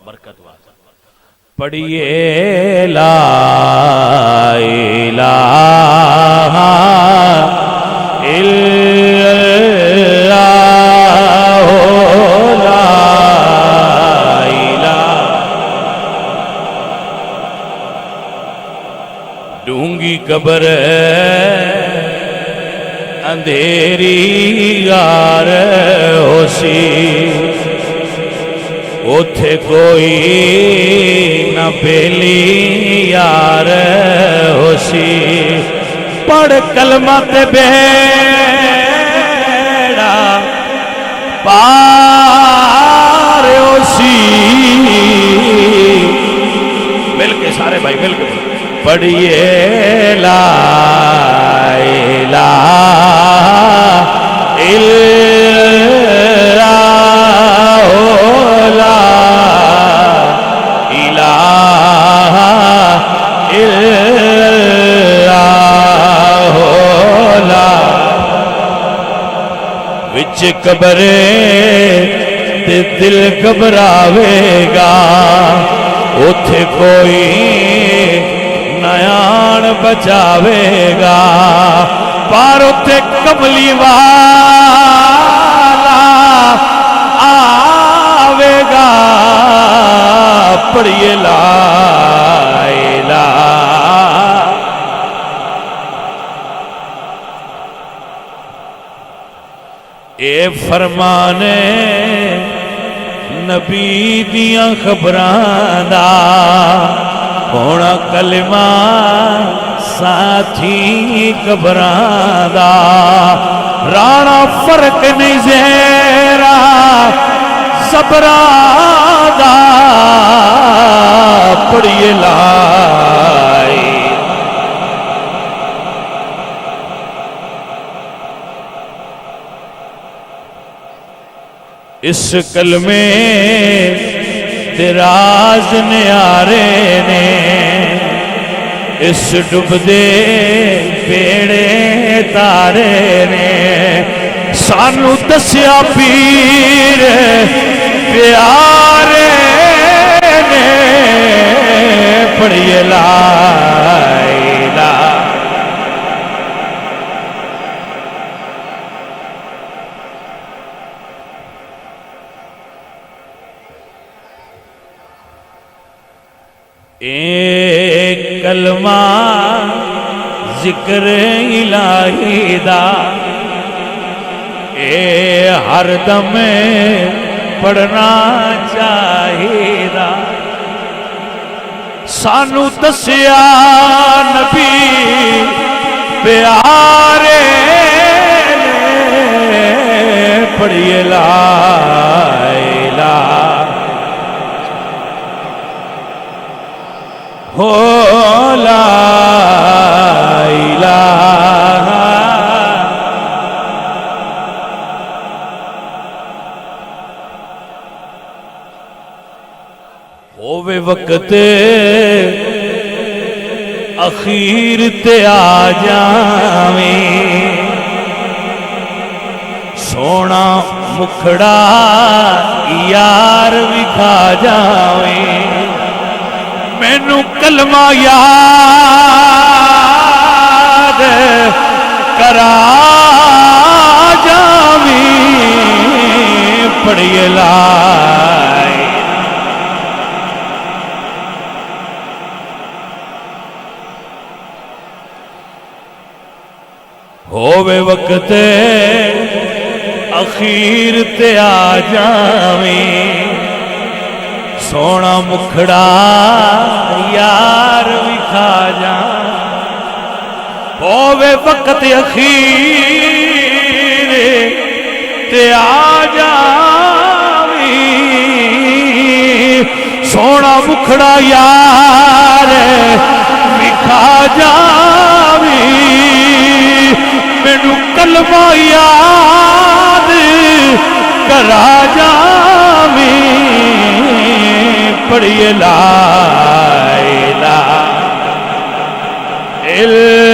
برکت واسطہ پڑھیے لا الہ الا اللہ لا الہ ڈونگی قبر اندھیری غار ہوسی اوتھے کوئی نہ بیلی یار ہوسی پڑھ کلمہ تے بیڑا پار ہوسی مل کے سارے بھائی مل کے پڑھیے لا الہ الا وچ قبرے تے دل گھبراوے گا اوتھے کوئی نیان بچاوے گا پر اوتھے کملی والا آوے گا پڑھیے لا الہ اے فرمانے نبی دیاں خبراں دا ہونا کلمہ ساتھی قبراں دا رانا فرق نہیں زہرا صبراں دا پڑھیے لا اس کلمے راز نیارے نے اس ڈبدے بیڑے تارے نے سانو دسیا پیر پیارے نے پڑھیے لا الہ ایک کلمہ ذکر الہی دا اے ہر دم پڑھنا چاہیدا سانو دسیا نبی پیارے نے پڑھیے لا الہ ہو لا الہ ہووے وقت اخیر تے آ جاویں سونا مکھڑا یار وکھا جاویں مینوں کلمہ یاد کرا جاویں پڑھیے لا ہووے وقت اخیر تے آ جاویں سونا مکھڑا یار وکھا جا ہووے وقت اخیر تے آ جاویں سونا مکھڑا یار وکھا جاویں مینوں کلمہ یاد کرا جاویں پڑھیے لا الہ الا